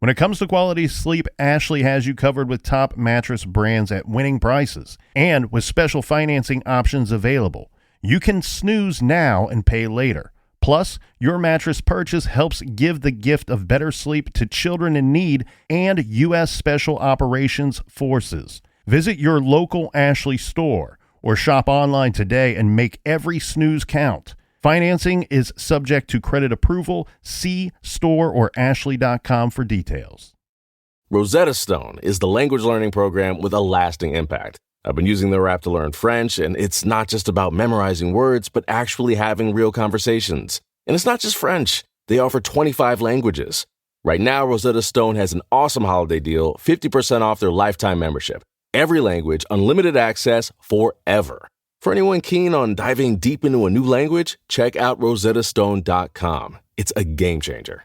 When it comes to quality sleep, Ashley has you covered with top mattress brands at winning prices and with special financing options available. You can snooze now and pay later. Plus, your mattress purchase helps give the gift of better sleep to children in need and U.S. Special Operations Forces. Visit your local Ashley store or shop online today and make every snooze count. Financing is subject to credit approval. See store or ashley.com for details. Rosetta Stone is the language learning program with a lasting impact. I've been using their app to learn French, and it's not just about memorizing words, but actually having real conversations. And it's not just French. They offer 25 languages. Right now, Rosetta Stone has an awesome holiday deal, 50% off their lifetime membership. Every language, unlimited access forever. For anyone keen on diving deep into a new language, check out rosettastone.com. It's a game changer.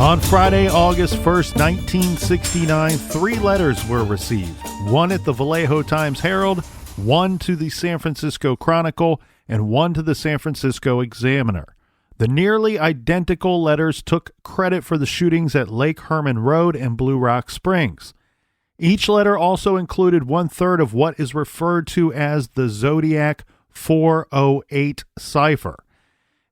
On Friday, August 1st, 1969, 3 letters were received. One at the Vallejo Times-Herald, one to the San Francisco Chronicle, and one to the San Francisco Examiner. The nearly identical letters took credit for the shootings at Lake Herman Road and Blue Rock Springs. Each letter also included 1/3 of what is referred to as the Zodiac 408 cipher.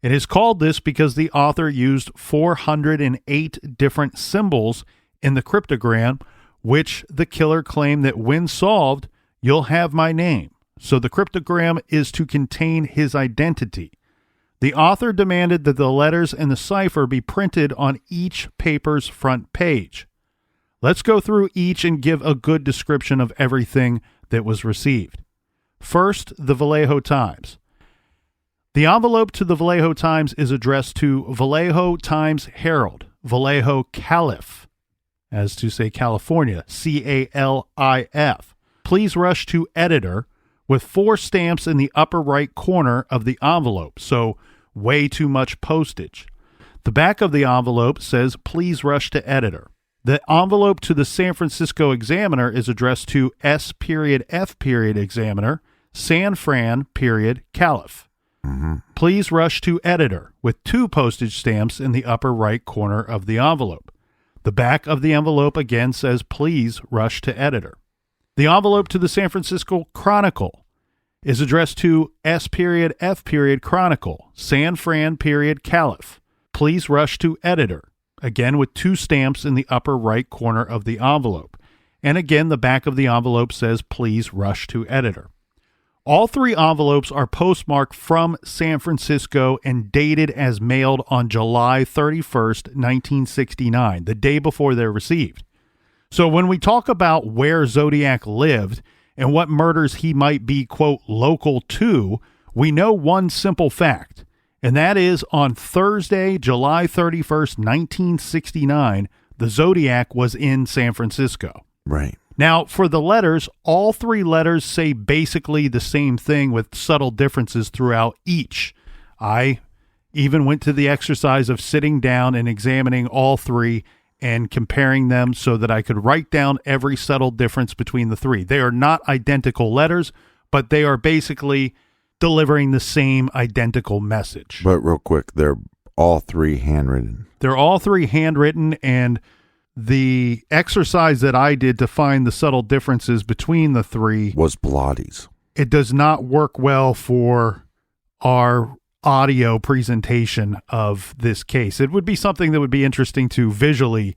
It is called this because the author used 408 different symbols in the cryptogram, which the killer claimed that when solved, you'll have my name. So the cryptogram is to contain his identity. The author demanded that the letters in the cipher be printed on each paper's front page. Let's go through each and give a good description of everything that was received. First, the Vallejo Times. The envelope to the Vallejo Times is addressed to Vallejo Times-Herald, Vallejo Calif, as to say California, CALIF. Please rush to editor, with 4 stamps in the upper right corner of the envelope, so way too much postage. The back of the envelope says, please rush to editor. The envelope to the San Francisco Examiner is addressed to S.F. Examiner, San Fran, Calif. Please rush to editor, with 2 postage stamps in the upper right corner of the envelope. The back of the envelope again says, please rush to editor. The envelope to the San Francisco Chronicle is addressed to S.F. Chronicle, San Fran, Calif. Please rush to editor, again with 2 stamps in the upper right corner of the envelope. And again, the back of the envelope says, please rush to editor. All 3 envelopes are postmarked from San Francisco and dated as mailed on July 31st, 1969, the day before they're received. So when we talk about where Zodiac lived and what murders he might be, quote, local to, we know one simple fact, and that is on Thursday, July 31st, 1969, the Zodiac was in San Francisco. Right. Now, for the letters, all 3 letters say basically the same thing with subtle differences throughout each. I even went to the exercise of sitting down and examining all 3 and comparing them so that I could write down every subtle difference between the 3. They are not identical letters, but they are basically delivering the same identical message. But real quick, they're all 3 handwritten. They're all 3 handwritten, and the exercise that I did to find the subtle differences between the 3 was Pilates. It does not work well for our audio presentation of this case. It would be something that would be interesting to visually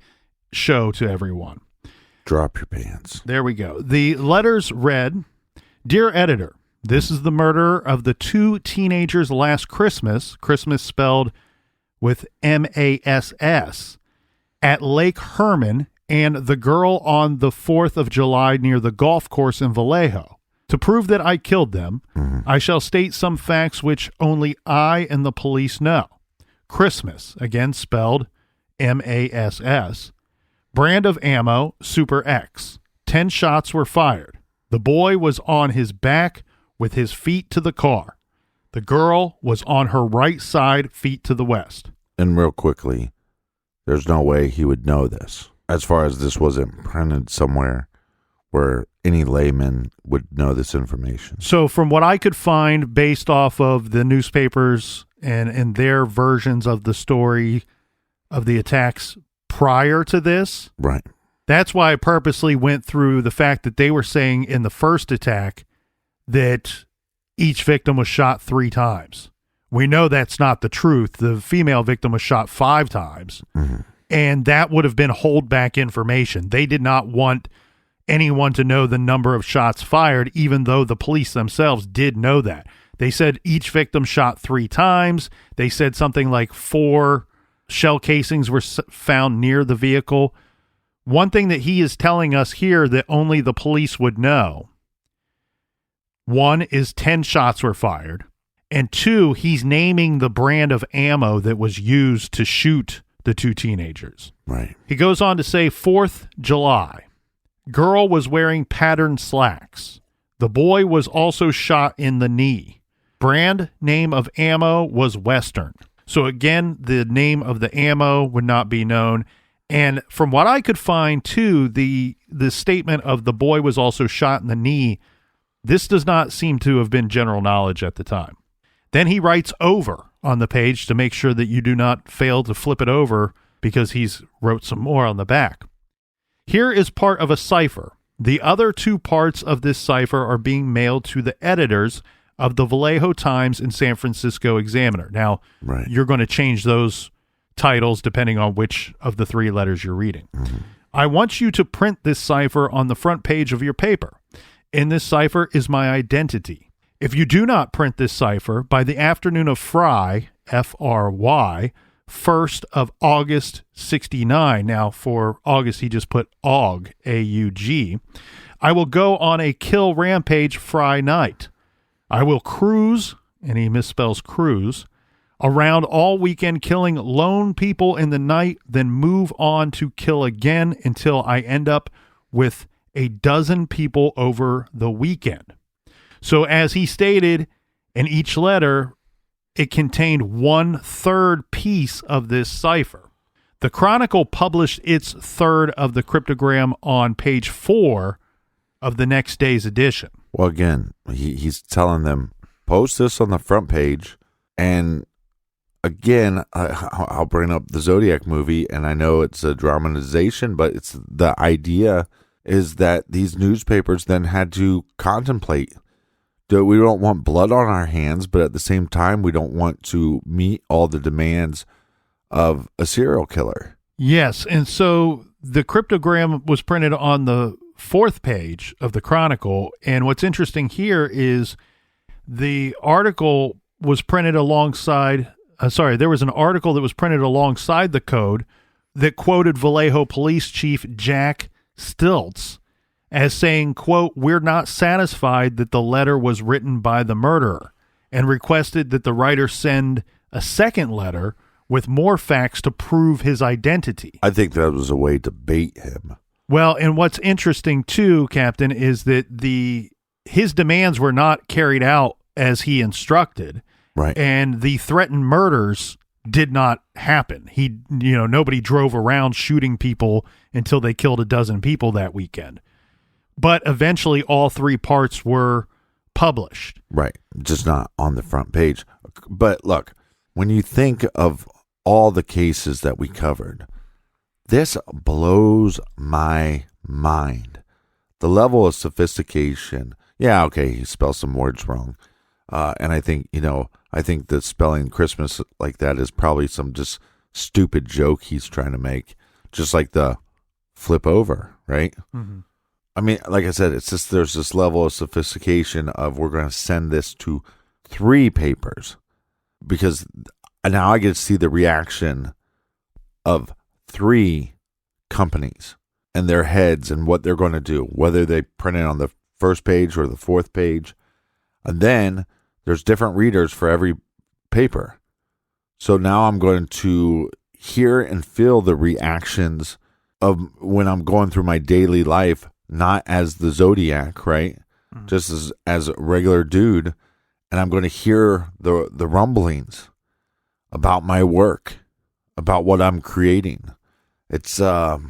show to everyone. Drop your pants. There we go. The letters read, Dear Editor, this is the murder of the 2 teenagers last Christmas spelled with M-A-S-S, at Lake Herman, and the girl on the 4th of July near the golf course in Vallejo. To prove that I killed them, I shall state some facts which only I and the police know. Christmas, again spelled M-A-S-S. Brand of ammo, Super X. 10 shots were fired. The boy was on his back with his feet to the car. The girl was on her right side, feet to the west. And real quickly, there's no way he would know this. As far as this wasn't printed somewhere where any layman would know this information. So from what I could find based off of the newspapers and their versions of the story of the attacks prior to this, right? That's why I purposely went through the fact that they were saying in the first attack that each victim was shot 3 times. We know that's not the truth. The female victim was shot 5 times, and that would have been holdback information. They did not want anyone to know the number of shots fired, even though the police themselves did know that. They said each victim shot 3 times. They said something like 4 shell casings were found near the vehicle. One thing that he is telling us here that only the police would know, 1 is 10 shots were fired, and 2, he's naming the brand of ammo that was used to shoot the 2 teenagers. Right. He goes on to say 4th July. Girl was wearing patterned slacks. The boy was also shot in the knee. Brand name of ammo was Western. So again, the name of the ammo would not be known. And from what I could find too, the statement of the boy was also shot in the knee, this does not seem to have been general knowledge at the time. Then he writes over on the page to make sure that you do not fail to flip it over because he's wrote some more on the back. Here is part of a cipher. The other 2 parts of this cipher are being mailed to the editors of the Vallejo Times and San Francisco Examiner. Now, You're going to change those titles depending on which of the 3 letters you're reading. I want you to print this cipher on the front page of your paper. In this cipher is my identity. If you do not print this cipher by the afternoon of Fry, F-R-Y, 1st of August 69. Now, for August, he just put AUG, A-U-G. I will go on a kill rampage Fry night. I will cruise, and he misspells cruise, around all weekend killing lone people in the night, then move on to kill again until I end up with a dozen people over the weekend. So as he stated in each letter, it contained 1/3 piece of this cipher. The Chronicle published its third of the cryptogram on page 4 of the next day's edition. Well, again, he's telling them, post this on the front page. And again, I'll bring up the Zodiac movie, and I know it's a dramatization, but it's the idea is that these newspapers then had to contemplate, we don't want blood on our hands, but at the same time, we don't want to meet all the demands of a serial killer. Yes, and so the cryptogram was printed on the 4th page of the Chronicle, and what's interesting here is the article was printed alongside, there was an article that was printed alongside the code that quoted Vallejo Police Chief Jack Stiltz as saying, quote, "We're not satisfied that the letter was written by the murderer," and requested that the writer send a second letter with more facts to prove his identity. I think that was a way to bait him. Well, and what's interesting too, Captain, is that his demands were not carried out as he instructed. Right. And the threatened murders did not happen. Nobody drove around shooting people until they killed a dozen people that weekend. But eventually all 3 parts were published. Right. Just not on the front page. But look, when you think of all the cases that we covered, this blows my mind. The level of sophistication. Yeah, okay, he spelled some words wrong. And I think that spelling Christmas like that is probably some just stupid joke he's trying to make. Just like the flip over, right? Mm-hmm. I mean, like I said, it's just there's this level of sophistication of we're going to send this to 3 papers because now I get to see the reaction of 3 companies and their heads and what they're going to do, whether they print it on the first page or the fourth page. And then there's different readers for every paper. So now I'm going to hear and feel the reactions of when I'm going through my daily life, not as the Zodiac, right? Mm-hmm. Just as a regular dude. And I'm going to hear the rumblings about my work, about what I'm creating. It's I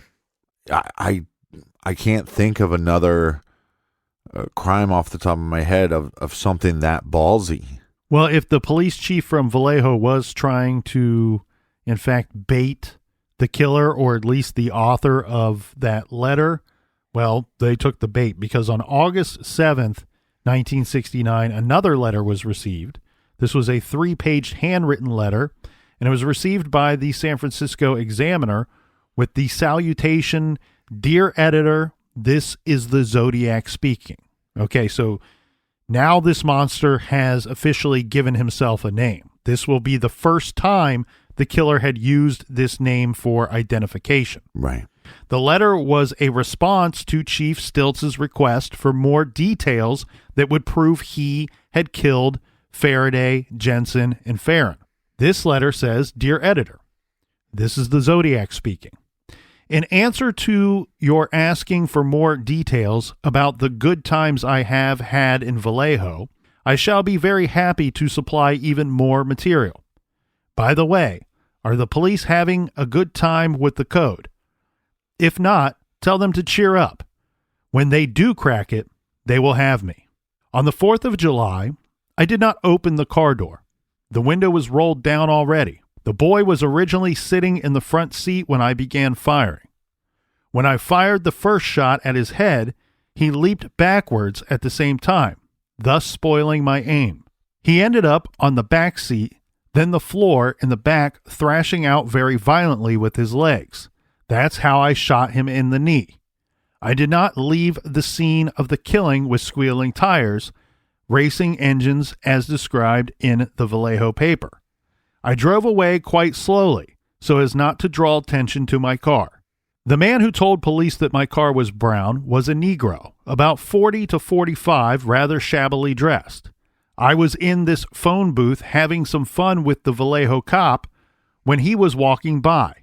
can't think of another crime off the top of my head of something that ballsy. Well, if the police chief from Vallejo was trying to, in fact, bait the killer, or at least the author of that letter, well, they took the bait, because on August 7th, 1969, another letter was received. This was a 3-page handwritten letter, and it was received by the San Francisco Examiner with the salutation, "Dear editor, this is the Zodiac speaking." Okay, so now this monster has officially given himself a name. This will be the first time the killer had used this name for identification. Right. The letter was a response to Chief Stiltz's request for more details that would prove he had killed Faraday, Jensen, and Farron. This letter says, "Dear editor, this is the Zodiac speaking. In answer to your asking for more details about the good times I have had in Vallejo, I shall be very happy to supply even more material. By the way, are the police having a good time with the code? If not, tell them to cheer up. When they do crack it, they will have me. On the 4th of July, I did not open the car door. The window was rolled down already. The boy was originally sitting in the front seat when I began firing. When I fired the first shot at his head, he leaped backwards at the same time, thus spoiling my aim. He ended up on the back seat, then the floor in the back, thrashing out very violently with his legs. That's how I shot him in the knee. I did not leave the scene of the killing with squealing tires, racing engines as described in the Vallejo paper. I drove away quite slowly so as not to draw attention to my car. The man who told police that my car was brown was a Negro, about 40 to 45, rather shabbily dressed. I was in this phone booth having some fun with the Vallejo cop when he was walking by.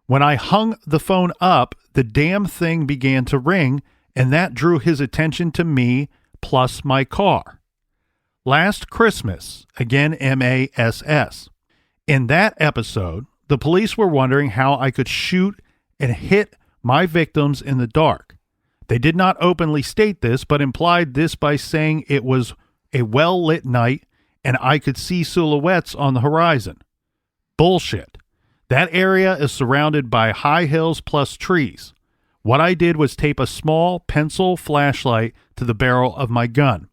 When I hung the phone up, the damn thing began to ring, and that drew his attention to me plus my car. Last Christmas, again MASS. In that episode, the police were wondering how I could shoot and hit my victims in the dark. They did not openly state this, but implied this by saying it was a well-lit night and I could see silhouettes on the horizon. Bullshit. That area is surrounded by high hills plus trees. What I did was tape a small pencil flashlight to the barrel of my gun.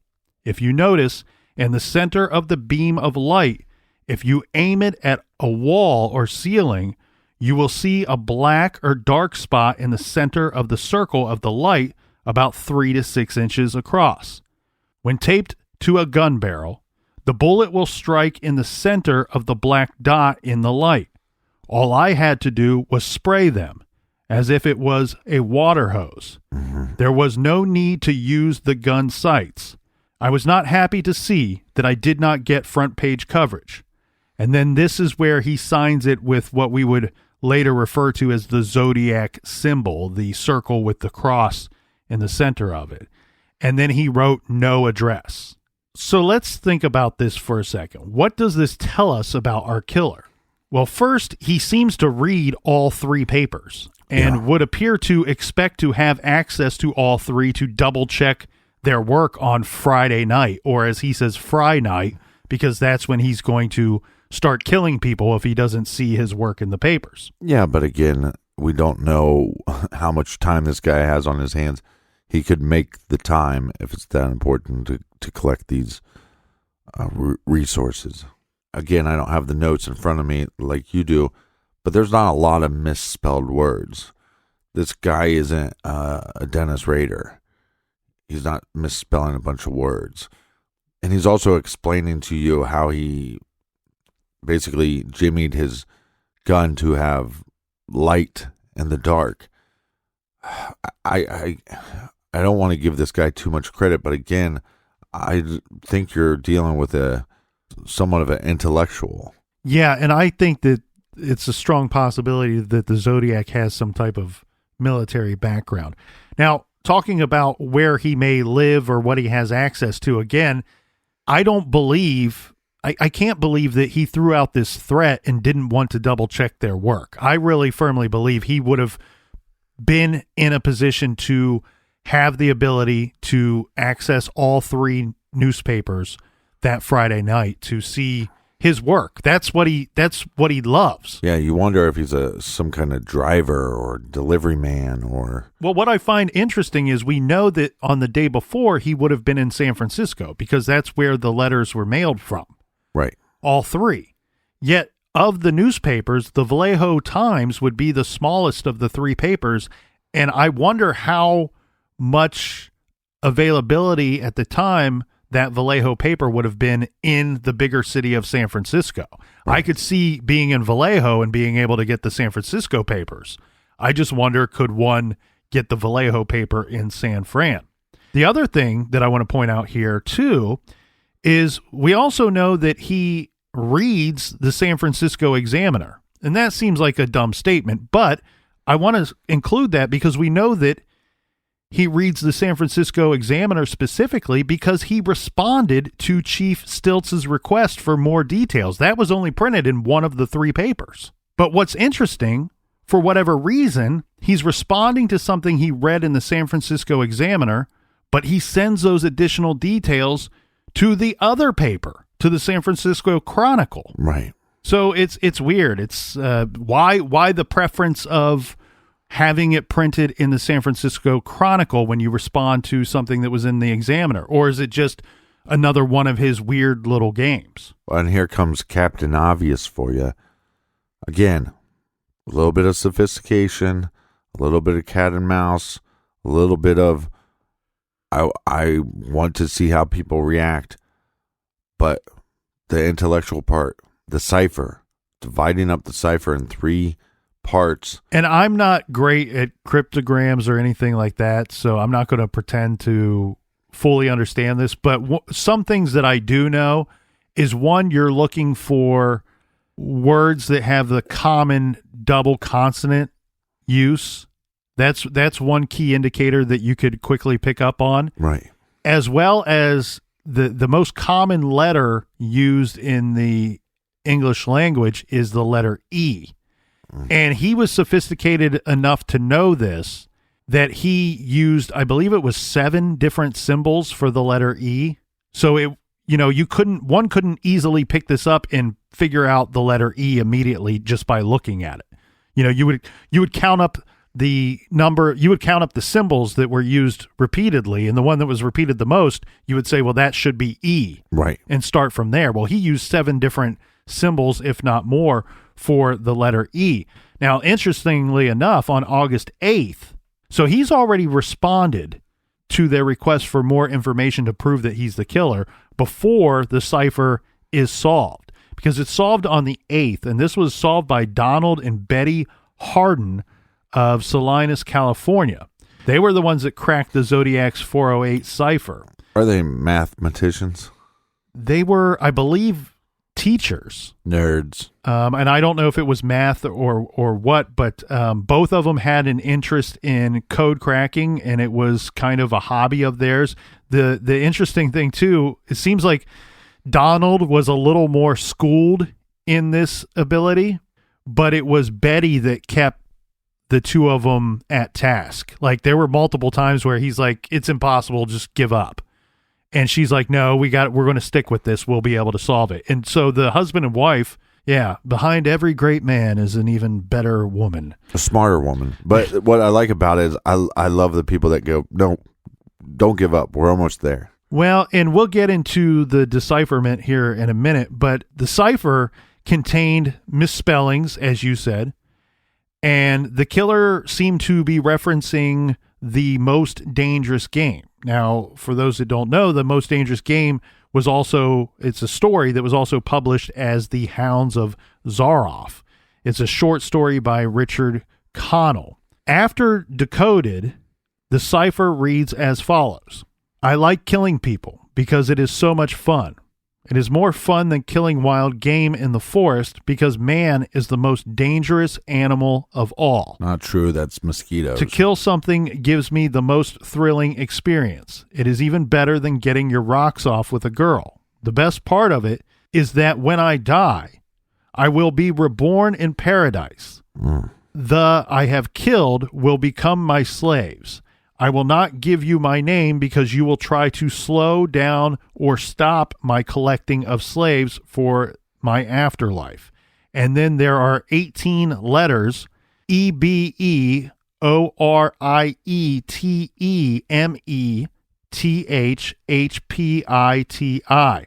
If you notice, in the center of the beam of light, if you aim it at a wall or ceiling, you will see a black or dark spot in the center of the circle of the light about 3 to 6 inches across. When taped to a gun barrel, the bullet will strike in the center of the black dot in the light. All I had to do was spray them, as if it was a water hose. There was no need to use the gun sights. I was not happy to see that I did not get front page coverage. And then this is where he signs it with what we would later refer to as the Zodiac symbol, the circle with the cross in the center of it. And then he wrote no address. So let's think about this for a second. What does this tell us about our killer? Well, first, he seems to read all 3 papers and would appear to expect to have access to all 3 to double check their work on Friday night, or as he says, Fry night, because that's when he's going to start killing people if he doesn't see his work in the papers. Yeah, but again, we don't know how much time this guy has on his hands. He could make the time if it's that important to collect these resources. Again, I don't have the notes in front of me like you do, but there's not a lot of misspelled words. This guy isn't a Dennis Rader. He's not misspelling a bunch of words. And he's also explaining to you how he basically jimmied his gun to have light in the dark. I I don't want to give this guy too much credit, but again, I think you're dealing with somewhat of an intellectual. Yeah, and I think that it's a strong possibility that the Zodiac has some type of military background. Now, talking about where he may live or what he has access to, again, I can't believe that he threw out this threat and didn't want to double check their work. I really firmly believe he would have been in a position to have the ability to access all three newspapers that Friday night to see his work. That's what he loves. Yeah, you wonder if he's some kind of driver or delivery man or... Well, what I find interesting is we know that on the day before he would have been in San Francisco because that's where the letters were mailed from. Right. All three. Yet of the newspapers, the Vallejo Times would be the smallest of the three papers, and I wonder how much availability at the time that Vallejo paper would have been in the bigger city of San Francisco. Right. I could see being in Vallejo and being able to get the San Francisco papers. I just wonder, could one get the Vallejo paper in San Fran? The other thing that I want to point out here, too, is we also know that he reads the San Francisco Examiner. And that seems like a dumb statement, but I want to include that because we know that he reads the San Francisco Examiner specifically because he responded to Chief Stiltz's request for more details. That was only printed in one of the three papers. But what's interesting, for whatever reason, he's responding to something he read in the San Francisco Examiner, but he sends those additional details to the other paper, to the San Francisco Chronicle. Right. So it's weird. It's why the preference of having it printed in the San Francisco Chronicle when you respond to something that was in the Examiner? Or is it just another one of his weird little games? And here comes Captain Obvious for you. Again, a little bit of sophistication, a little bit of cat and mouse, a little bit of I want to see how people react. But the intellectual part, the cipher, dividing up the cipher in three parts. And I'm not great at cryptograms or anything like that, so I'm not going to pretend to fully understand this. But some things that I do know is, one, you're looking for words that have the common double consonant use. That's one key indicator that you could quickly pick up on. Right. As well as the most common letter used in the English language is the letter E. And he was sophisticated enough to know this, that he used, I believe it was 7 different symbols for the letter E. So one couldn't easily pick this up and figure out the letter E immediately just by looking at it. You would count up the number, you would count up the symbols that were used repeatedly, and the one that was repeated the most, you would say, well, that should be E. Right. And start from there. Well, he used 7 different symbols, if not more, for the letter E. Now, interestingly enough, on August 8th, so he's already responded to their request for more information to prove that he's the killer before the cipher is solved, because it's solved on the 8th, and this was solved by Donald and Betty Hardin of Salinas, California. They were the ones that cracked the Zodiac's 408 cipher. Are they mathematicians? They were, I believe, teachers. Nerds. And I don't know if it was math or what, but both of them had an interest in code cracking, and it was kind of a hobby of theirs. The interesting thing, too, it seems like Donald was a little more schooled in this ability, but it was Betty that kept the two of them at task. Like, there were multiple times where he's like, it's impossible, just give up. And she's like, no, we're going to stick with this. We'll be able to solve it. And so the husband and wife, yeah, behind every great man is an even better woman. A smarter woman. But what I like about it is I love the people that go, no, don't give up. We're almost there. Well, and we'll get into the decipherment here in a minute, but the cipher contained misspellings, as you said, and the killer seemed to be referencing the Most Dangerous Game. Now, for those that don't know, the Most Dangerous Game was also, it's a story that was also published as The Hounds of Zaroff. It's a short story by Richard Connell. After Decoded, The cipher reads as follows. I like killing people because it is so much fun. It is more fun than killing wild game in the forest because man is the most dangerous animal of all. Not true. That's mosquitoes. To kill something gives me the most thrilling experience. It is even better than getting your rocks off with a girl. The best part of it is that when I die, I will be reborn in paradise. The I have killed will become my slaves. I will not give you my name because you will try to slow down or stop my collecting of slaves for my afterlife. And then there are 18 letters, EBEORIETEMETHHPITI.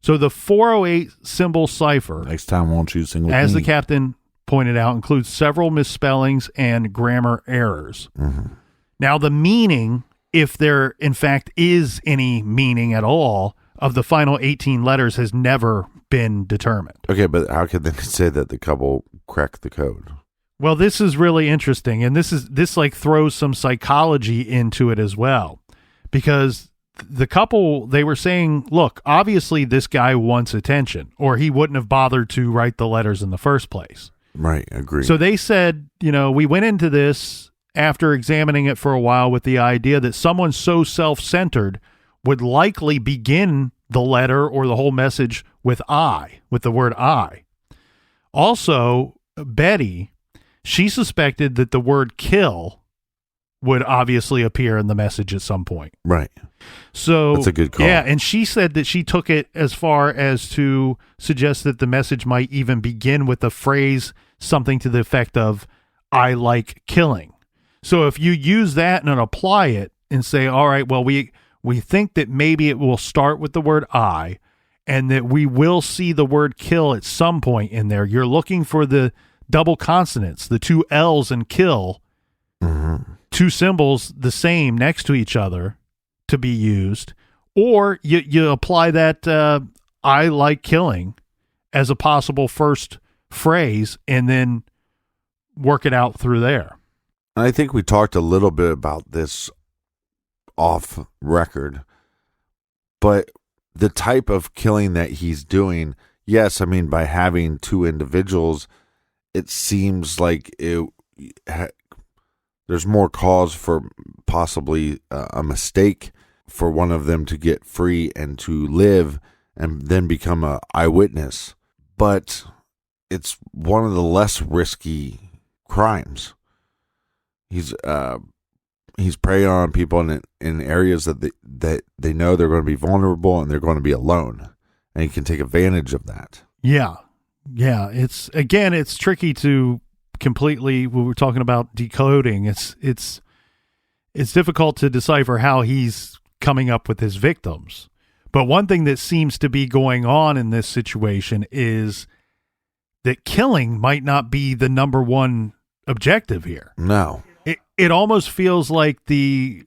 So the 408 symbol cipher, Next time, won't you single as me? the captain pointed out, includes several misspellings and grammar errors. Now, the meaning, if there in fact is any meaning at all, of the final 18 letters has never been determined. Okay, but how could they say that the couple cracked the code? Well, this is really interesting, and this like throws some psychology into it as well, because the couple, they were saying, look, obviously this guy wants attention, or he wouldn't have bothered to write the letters in the first place. Right, agree. So they said, we went into this after examining it for a while with the idea that someone so self-centered would likely begin the letter or the whole message with the word I. Also, Betty, she suspected that the word kill would obviously appear in the message at some point. Right. So that's a good call. Yeah, and she said that she took it as far as to suggest that the message might even begin with a phrase, something to the effect of, I like killing. So if you use that and apply it and say, all right, well, we think that maybe it will start with the word I, and that we will see the word kill at some point in there. You're looking for the double consonants, the two L's in kill, two symbols the same next to each other to be used. Or you apply that I like killing as a possible first phrase and then work it out through there. I think we talked a little bit about this off record, but the type of killing that he's doing, yes, I mean, by having two individuals, it seems like there's more cause for possibly a mistake for one of them to get free and to live and then become an eyewitness. But it's one of the less risky crimes. He's preying on people in areas that they know they're going to be vulnerable and they're going to be alone, and he can take advantage of that. Yeah. It's tricky to completely. When we're talking about decoding, it's difficult to decipher how he's coming up with his victims. But one thing that seems to be going on in this situation is that killing might not be the number one objective here. No. It almost feels like the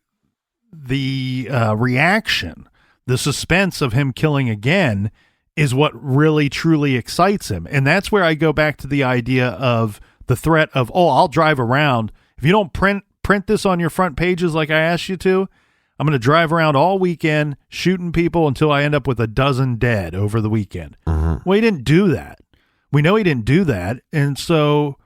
reaction, the suspense of him killing again is what really truly excites him. And that's where I go back to the idea of the threat of, I'll drive around. If you don't print this on your front pages like I asked you to, I'm going to drive around all weekend shooting people until I end up with a dozen dead over the weekend. Well, he didn't do that. We know he didn't do that. And so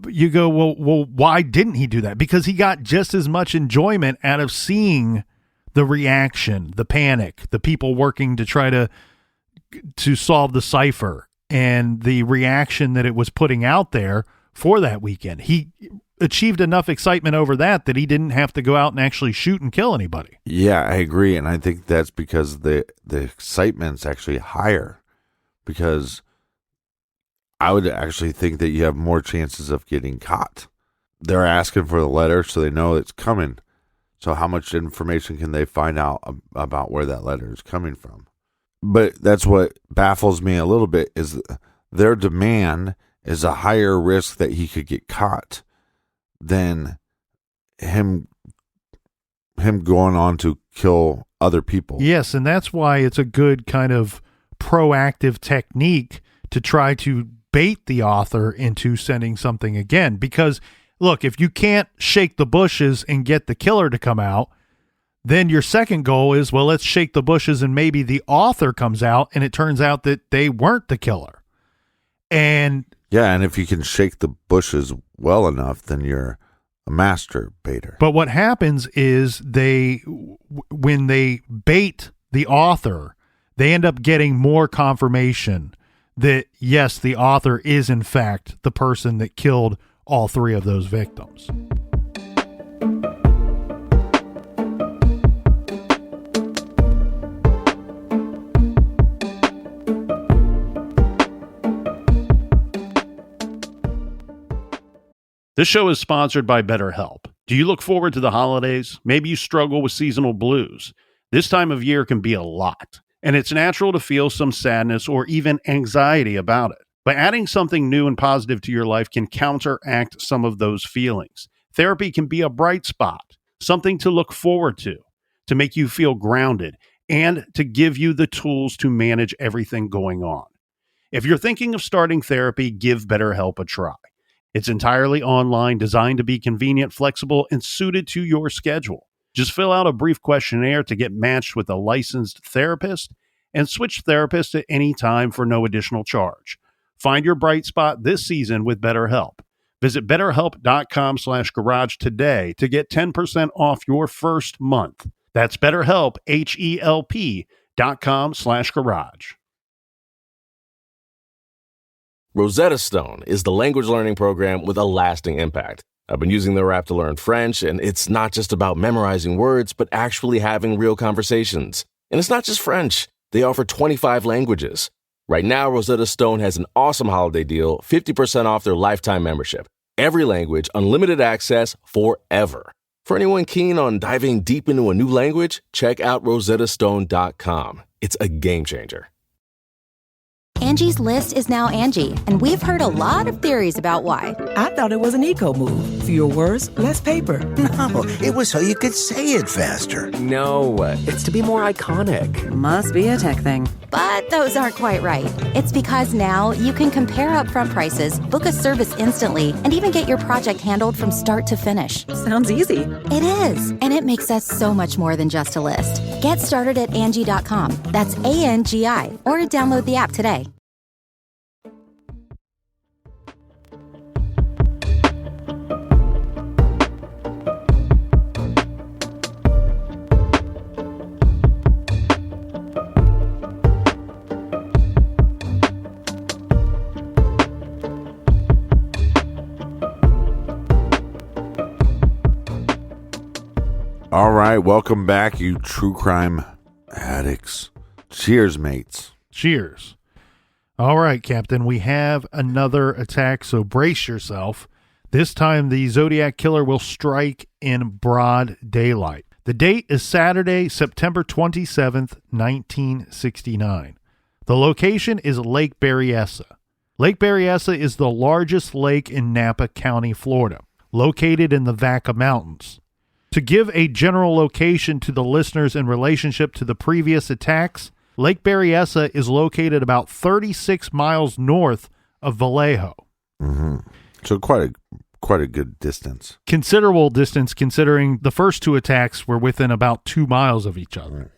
you go, well, why didn't he do that? Because he got just as much enjoyment out of seeing the reaction, the panic, the people working to try to solve the cipher, and the reaction that it was putting out there for that weekend. He achieved enough excitement over that he didn't have to go out and actually shoot and kill anybody. Yeah, I agree. And I think that's because the excitement's actually higher, because I would actually think that you have more chances of getting caught. They're asking for the letter, so they know it's coming. So how much information can they find out about where that letter is coming from? But that's what baffles me a little bit, is their demand is a higher risk that he could get caught than him going on to kill other people. Yes, and that's why it's a good kind of proactive technique to try to bait the author into sending something again, because look, if you can't shake the bushes and get the killer to come out, then your second goal is, well, let's shake the bushes and maybe the author comes out and it turns out that they weren't the killer. And yeah, and if you can shake the bushes well enough, then you're a master baiter. But what happens is when they bait the author, they end up getting more confirmation that, yes, the author is in fact the person that killed all three of those victims. This show is sponsored by BetterHelp. Do you look forward to the holidays? Maybe you struggle with seasonal blues. This time of year can be a lot, and it's natural to feel some sadness or even anxiety about it. But adding something new and positive to your life can counteract some of those feelings. Therapy can be a bright spot, something to look forward to make you feel grounded, and to give you the tools to manage everything going on. If you're thinking of starting therapy, give BetterHelp a try. It's entirely online, designed to be convenient, flexible, and suited to your schedule. Just fill out a brief questionnaire to get matched with a licensed therapist and switch therapists at any time for no additional charge. Find your bright spot this season with BetterHelp. Visit BetterHelp.com/garage today to get 10% off your first month. That's BetterHelp, HELP.com/garage. Rosetta Stone is the language learning program with a lasting impact. I've been using their app to learn French, and it's not just about memorizing words, but actually having real conversations. And it's not just French. They offer 25 languages. Right now, Rosetta Stone has an awesome holiday deal, 50% off their lifetime membership. Every language, unlimited access forever. For anyone keen on diving deep into a new language, check out rosettastone.com. It's a game changer. Angie's List is now Angie, and we've heard a lot of theories about why. I thought it was an eco move. Fewer words, less paper. No, it was so you could say it faster. No, it's to be more iconic. Must be a tech thing. But those aren't quite right. It's because now you can compare upfront prices, book a service instantly, and even get your project handled from start to finish. Sounds easy. It is, and it makes us so much more than just a list. Get started at Angie.com. That's ANGI, or download the app today. All right, welcome back, you true crime addicts. Cheers, mates. Cheers. All right, Captain, we have another attack, so brace yourself. This time, the Zodiac killer will strike in broad daylight. The date is Saturday, September 27th, 1969. The location is Lake Berryessa. Lake Berryessa is the largest lake in Napa County, Florida, located in the Vaca Mountains. To give a general location to the listeners in relationship to the previous attacks, Lake Berryessa is located about 36 miles north of Vallejo. Mm-hmm. So quite a good distance. Considerable distance considering the first two attacks were within about 2 miles of each other.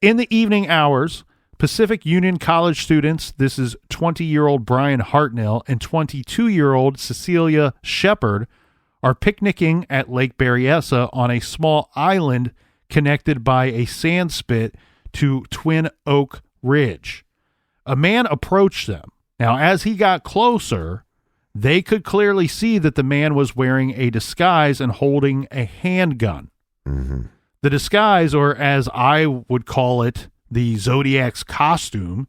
In the evening hours, Pacific Union College students, this is 20-year-old Brian Hartnell and 22-year-old Cecilia Shepard, are picnicking at Lake Berryessa on a small island connected by a sand spit to Twin Oak Ridge. A man approached them. Now, as he got closer, they could clearly see that the man was wearing a disguise and holding a handgun. Mm-hmm. The disguise, or as I would call it, the Zodiac's costume,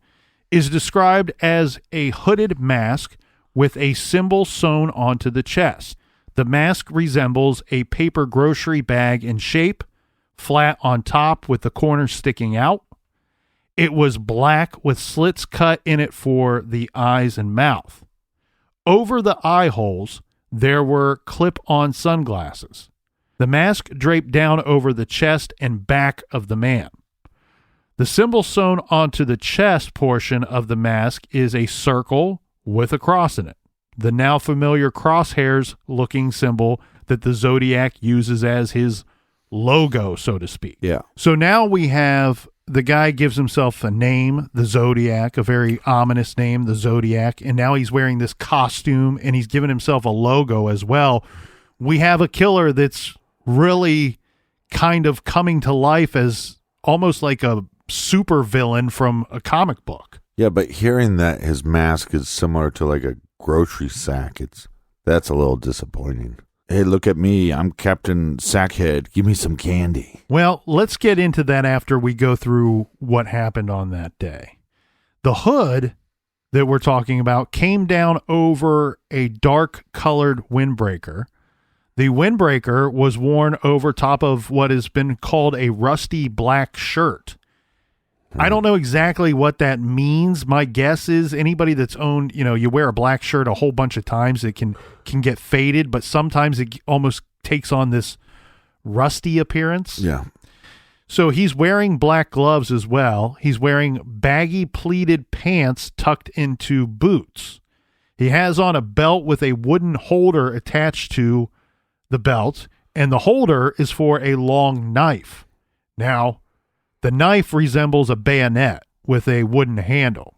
is described as a hooded mask with a symbol sewn onto the chest. The mask resembles a paper grocery bag in shape, flat on top with the corners sticking out. It was black with slits cut in it for the eyes and mouth. Over the eye holes, there were clip-on sunglasses. The mask draped down over the chest and back of the man. The symbol sewn onto the chest portion of the mask is a circle with a cross in it. the now familiar crosshairs looking symbol that the Zodiac uses as his logo, so to speak. Yeah. So now we have the guy gives himself a name, the Zodiac, a very ominous name, the Zodiac, and now he's wearing this costume and he's given himself a logo as well. We have a killer that's really kind of coming to life as almost like a super villain from a comic book. Yeah, but hearing that his mask is similar to like a grocery sack, that's a little disappointing. Hey, look at me. I'm Captain Sackhead. Give me some candy. Well, let's get into that after we go through what happened on that day. The hood that we're talking about came down over a dark-colored windbreaker. The windbreaker was worn over top of what has been called a rusty black shirt. I don't know exactly what that means. My guess is anybody that's owned, you wear a black shirt a whole bunch of times, it can get faded, but sometimes it almost takes on this rusty appearance. Yeah. So he's wearing black gloves as well. He's wearing baggy pleated pants tucked into boots. He has on a belt with a wooden holder attached to the belt, and the holder is for a long knife. Now, the knife resembles a bayonet with a wooden handle.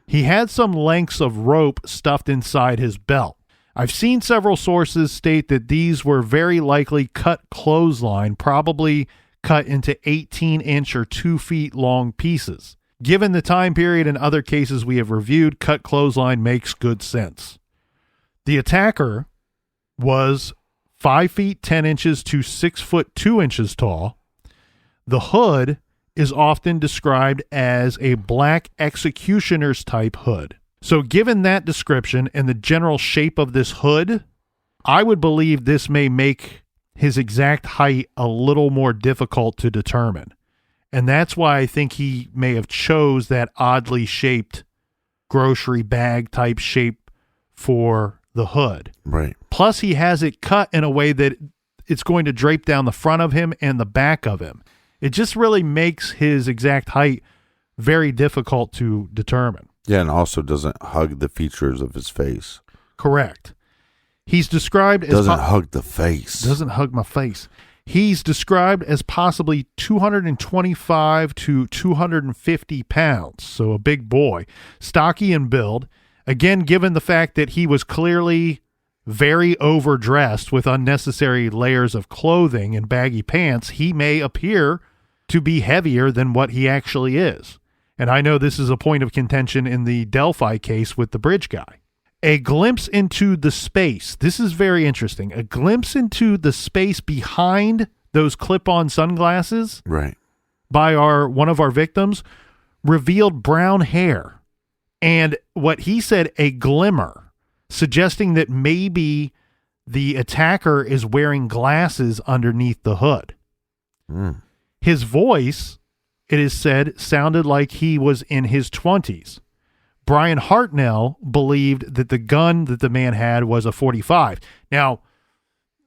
He had some lengths of rope stuffed inside his belt. I've seen several sources state that these were very likely cut clothesline, probably cut into 18-inch or 2 feet long pieces. Given the time period and other cases we have reviewed, cut clothesline makes good sense. The attacker was 5 feet 10 inches to 6 foot 2 inches tall. The hood is often described as a black executioner's type hood. So given that description and the general shape of this hood, I would believe this may make his exact height a little more difficult to determine. And that's why I think he may have chose that oddly shaped grocery bag type shape for the hood. Right. Plus he has it cut in a way that it's going to drape down the front of him and the back of him. It just really makes his exact height very difficult to determine. Yeah, and also doesn't hug the features of his face. Correct. He's described as... Doesn't hug the face. Doesn't hug my face. He's described as possibly 225 to 250 pounds, so a big boy. Stocky in build. Again, given the fact that he was clearly very overdressed with unnecessary layers of clothing and baggy pants, he may appear to be heavier than what he actually is. And I know this is a point of contention in the Delphi case with the bridge guy. A glimpse into the space. This is very interesting. A glimpse into the space behind those clip-on sunglasses, right, by one of our victims revealed brown hair. And what he said, a glimmer, suggesting that maybe the attacker is wearing glasses underneath the hood. His voice, it is said, sounded like he was in his 20s. Brian Hartnell believed that the gun that the man had was a .45. Now,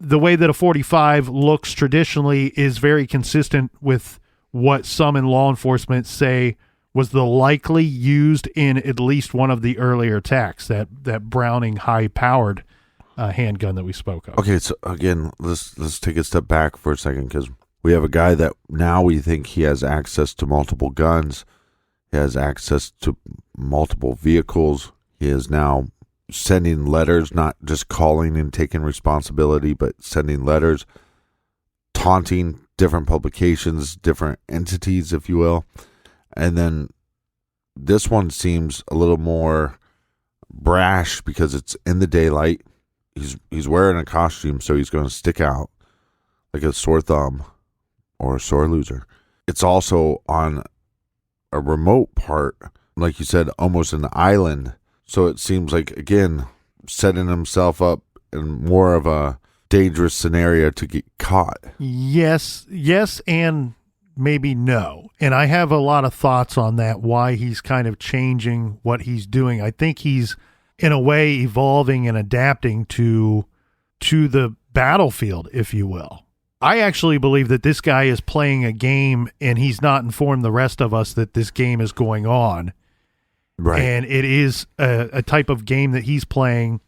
the way that a .45 looks traditionally is very consistent with what some in law enforcement say was the likely used in at least one of the earlier attacks, that Browning high-powered handgun that we spoke of. Okay, so again, let's take a step back for a second, because we have a guy that now we think he has access to multiple guns. He has access to multiple vehicles. He is now sending letters, not just calling and taking responsibility, but sending letters, taunting different publications, different entities, if you will. And then this one seems a little more brash because it's in the daylight. He's wearing a costume, so he's going to stick out like a sore thumb or a sore loser. It's also on a remote part, like you said, almost an island. So it seems like, again, setting himself up in more of a dangerous scenario to get caught. Yes, and maybe no. And I have a lot of thoughts on that, why he's kind of changing what he's doing. I think he's, in a way, evolving and adapting to the battlefield, if you will. I actually believe that this guy is playing a game and he's not informed the rest of us that this game is going on. Right. And it is a type of game that he's playing,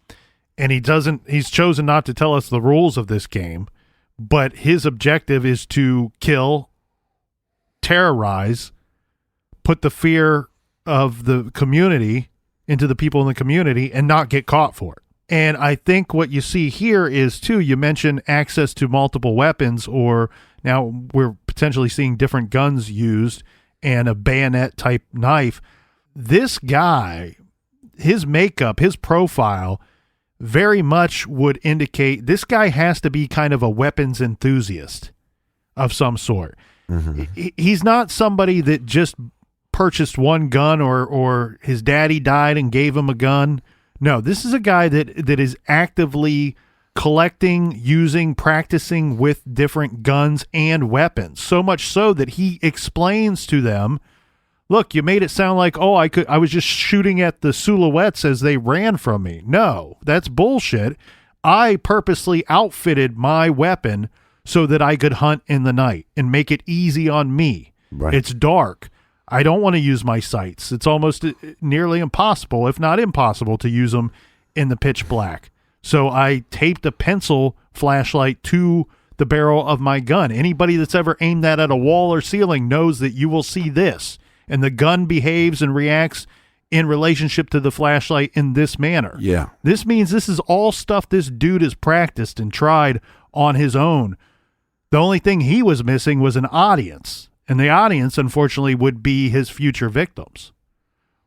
and he's chosen not to tell us the rules of this game, but his objective is to kill, terrorize, put the fear of the community into the people in the community and not get caught for it. And I think what you see here is, too, you mentioned access to multiple weapons, or now we're potentially seeing different guns used and a bayonet-type knife. This guy, his makeup, his profile, very much would indicate this guy has to be kind of a weapons enthusiast of some sort. Mm-hmm. He's not somebody that just purchased one gun or his daddy died and gave him a gun. No, this is a guy that is actively collecting, using, practicing with different guns and weapons. So much so that he explains to them, look, you made it sound like, I was just shooting at the silhouettes as they ran from me. No, that's bullshit. I purposely outfitted my weapon so that I could hunt in the night and make it easy on me. Right. It's dark. I don't want to use my sights. It's almost nearly impossible, if not impossible, to use them in the pitch black. So I taped a pencil flashlight to the barrel of my gun. Anybody that's ever aimed that at a wall or ceiling knows that you will see this. And the gun behaves and reacts in relationship to the flashlight in this manner. Yeah. This means this is all stuff this dude has practiced and tried on his own. The only thing he was missing was an audience. And the audience, unfortunately, would be his future victims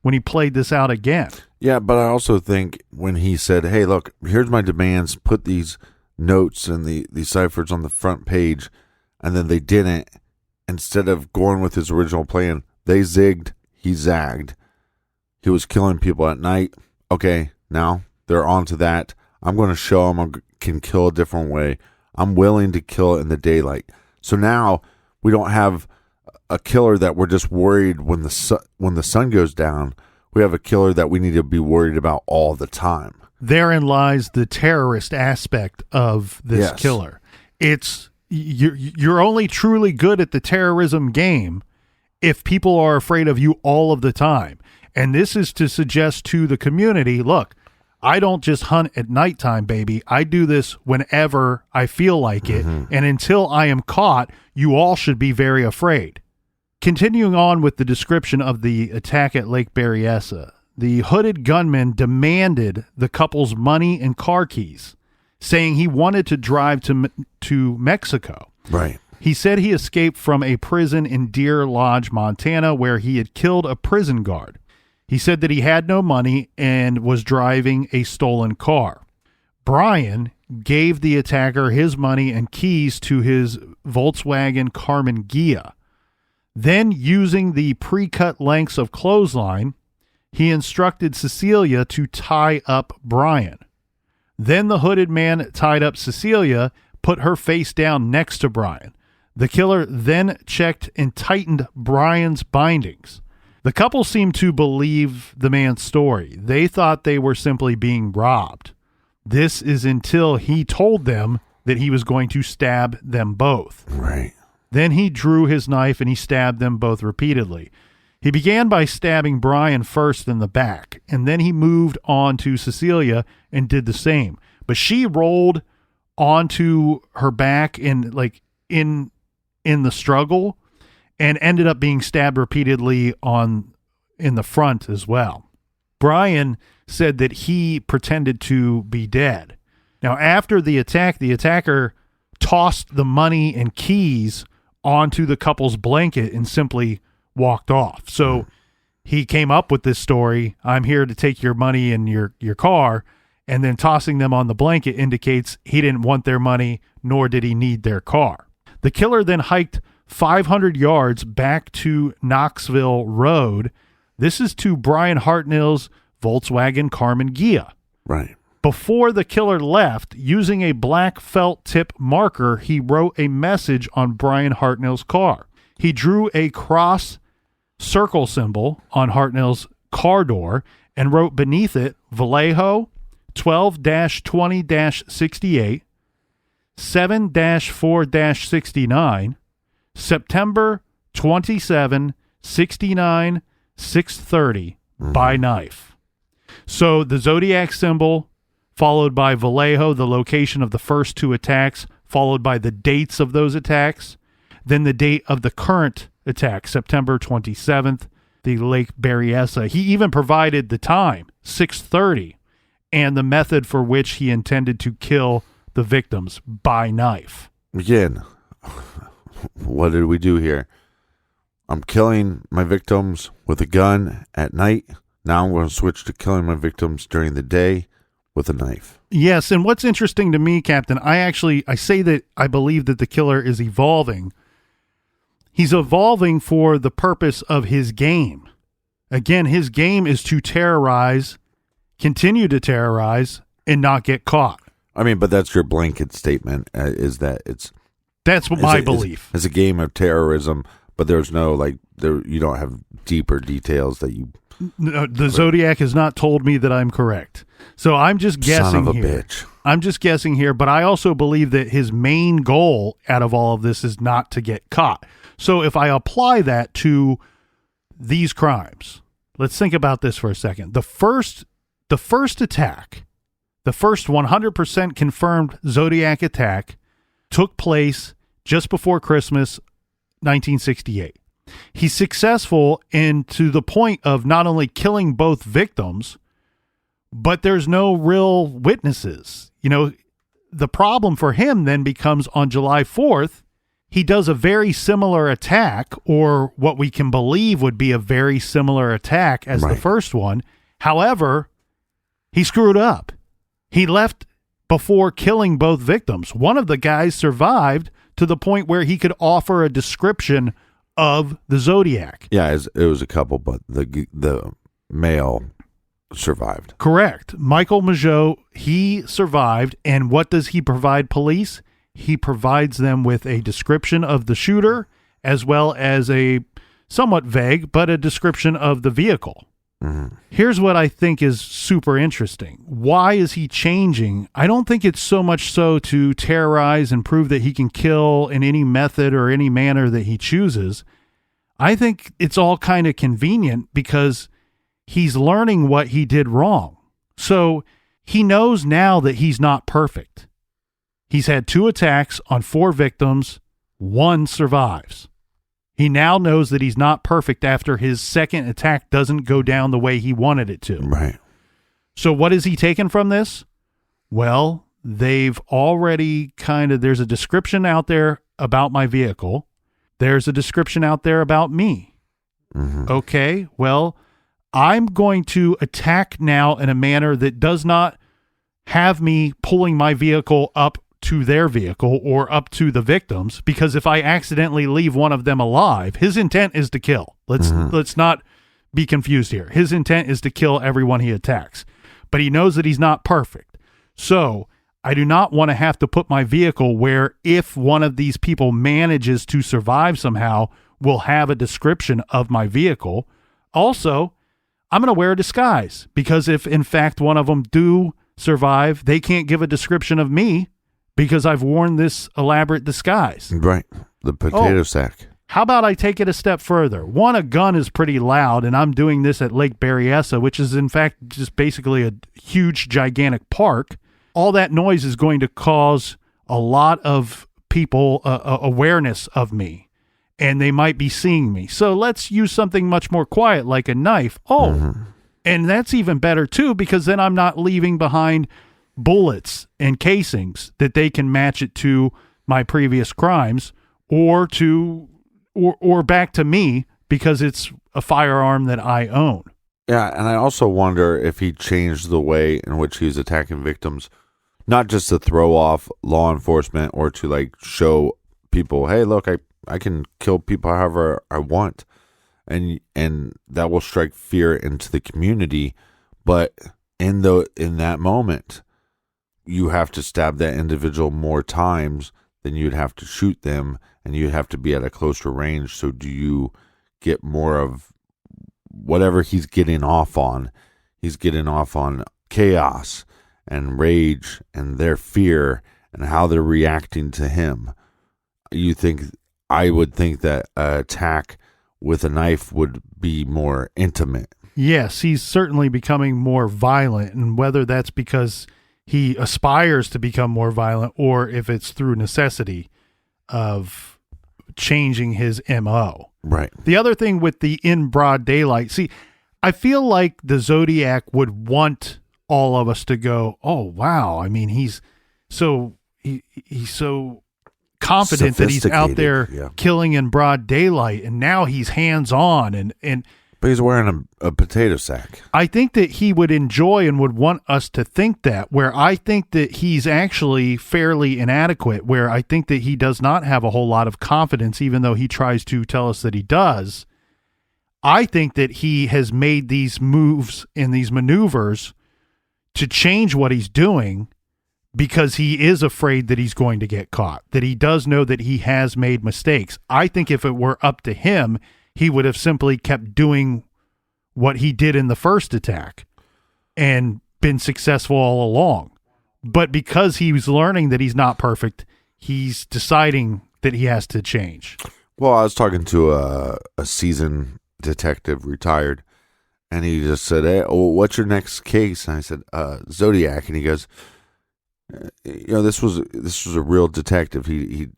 when he played this out again. Yeah, but I also think when he said, hey, look, here's my demands, put these notes and these ciphers on the front page, and then they didn't, instead of going with his original plan, they zigged, he zagged. He was killing people at night. Okay, now they're on to that. I'm going to show them I can kill a different way. I'm willing to kill in the daylight. So now we don't have a killer that we're just worried when the sun goes down. We have a killer that we need to be worried about all the time. Therein lies the terrorist aspect of this killer. It's you're only truly good at the terrorism game if people are afraid of you all of the time. And this is to suggest to the community, look, I don't just hunt at nighttime, baby. I do this whenever I feel like it. Mm-hmm. And until I am caught, you all should be very afraid. Continuing on with the description of the attack at Lake Berryessa, the hooded gunman demanded the couple's money and car keys, saying he wanted to drive to Mexico. Right. He said he escaped from a prison in Deer Lodge, Montana, where he had killed a prison guard. He said that he had no money and was driving a stolen car. Brian gave the attacker his money and keys to his Volkswagen Carmen Ghia. Then, using the pre-cut lengths of clothesline, he instructed Cecilia to tie up Brian. Then the hooded man tied up Cecilia, put her face down next to Brian. The killer then checked and tightened Brian's bindings. The couple seemed to believe the man's story. They thought they were simply being robbed. This is until he told them that he was going to stab them both. Right. Then he drew his knife and he stabbed them both repeatedly. He began by stabbing Brian first in the back, and then he moved on to Cecilia and did the same. But she rolled onto her back in the struggle and ended up being stabbed repeatedly in the front as well. Brian said that he pretended to be dead. Now, after the attack, the attacker tossed the money and keys onto the couple's blanket and simply walked off. So he came up with this story, I'm here to take your money and your car, and then tossing them on the blanket indicates he didn't want their money, nor did he need their car. The killer then hiked 500 yards back to Knoxville Road. This is to Brian Hartnell's Volkswagen Carmen Ghia. Right. Before the killer left, using a black felt tip marker, he wrote a message on Brian Hartnell's car. He drew a cross circle symbol on Hartnell's car door and wrote beneath it, Vallejo 12-20-68, 7-4-69, September 27, 69, 6:30, by knife. So the Zodiac symbol, followed by Vallejo, the location of the first two attacks, followed by the dates of those attacks, then the date of the current attack, September 27th, the Lake Berryessa. He even provided the time, 6:30, and the method for which he intended to kill the victims by knife. Again, what did we do here? I'm killing my victims with a gun at night. Now I'm going to switch to killing my victims during the day with a knife. Yes, and what's interesting to me, Captain, I say that I believe that the killer is evolving. He's evolving for the purpose of his game. Again, his game is to terrorize, continue to terrorize, and not get caught. I mean, but that's your blanket statement, is that That's my belief. It's a game of terrorism, but there's no, you don't have deeper details that you... No, the Zodiac has not told me that I'm correct. So I'm just guessing Son of a here. bitch. I'm just guessing here, but I also believe that his main goal out of all of this is not to get caught. So if I apply that to these crimes, let's think about this for a second. The first attack, the first 100% confirmed Zodiac attack took place just before Christmas, 1968. He's successful to the point of not only killing both victims, but there's no real witnesses. The problem for him then becomes on July 4th, he does a very similar attack, or what we can believe would be a very similar attack as the first one. However, he screwed up. He left before killing both victims. One of the guys survived to the point where he could offer a description of the Zodiac. Yeah, it was a couple, but the male survived. Correct. Michael Majot, he survived, and what does he provide police? He provides them with a description of the shooter, as well as a somewhat vague, but a description of the vehicle. Mm-hmm. Here's what I think is super interesting. Why is he changing? I don't think it's so much so to terrorize and prove that he can kill in any method or any manner that he chooses. I think it's all kind of convenient because he's learning what he did wrong. So he knows now that he's not perfect. He's had 2 attacks on 4 victims. 1 survives. He now knows that he's not perfect after his second attack doesn't go down the way he wanted it to. Right. So what is he taken from this? Well, they've already there's a description out there about my vehicle. There's a description out there about me. Mm-hmm. Okay, well, I'm going to attack now in a manner that does not have me pulling my vehicle up to their vehicle or up to the victims, because if I accidentally leave one of them alive, his intent is to kill. Let's not be confused here. His intent is to kill everyone he attacks, but he knows that he's not perfect. So I do not want to have to put my vehicle where if one of these people manages to survive somehow, we'll have a description of my vehicle. Also, I'm going to wear a disguise, because if in fact one of them do survive, they can't give a description of me because I've worn this elaborate disguise. Right. The potato sack. How about I take it a step further? One, a gun is pretty loud, and I'm doing this at Lake Berryessa, which is in fact just basically a huge, gigantic park. All that noise is going to cause a lot of people awareness of me, and they might be seeing me. So let's use something much more quiet, like a knife. And that's even better too, because then I'm not leaving behind bullets and casings that they can match it to my previous crimes or back to me, because it's a firearm that I own. Yeah, and I also wonder if he changed the way in which he was attacking victims, not just to throw off law enforcement or to show people, hey, look, I can kill people however I want, and that will strike fear into the community. But in that moment, you have to stab that individual more times than you'd have to shoot them, and you'd have to be at a closer range. So do you get more of whatever he's getting off on? He's getting off on chaos and rage and their fear and how they're reacting to him. I would think that an attack with a knife would be more intimate. Yes, he's certainly becoming more violent, and whether that's because he aspires to become more violent or if it's through necessity of changing his MO. Right. The other thing with the in broad daylight, see, I feel like the Zodiac would want all of us to go, oh, wow. I mean, he's so confident that he's out there killing in broad daylight, and now he's hands-on and but he's wearing a potato sack. I think that he would enjoy and would want us to think that, where I think that he's actually fairly inadequate, where I think that he does not have a whole lot of confidence, even though he tries to tell us that he does. I think that he has made these moves and these maneuvers to change what he's doing because he is afraid that he's going to get caught, that he does know that he has made mistakes. I think if it were up to him, he would have simply kept doing what he did in the first attack and been successful all along. But because he's learning that he's not perfect, he's deciding that he has to change. Well, I was talking to a seasoned detective, retired, and he just said, hey, what's your next case? And I said, Zodiac. And he goes, this was a real detective. He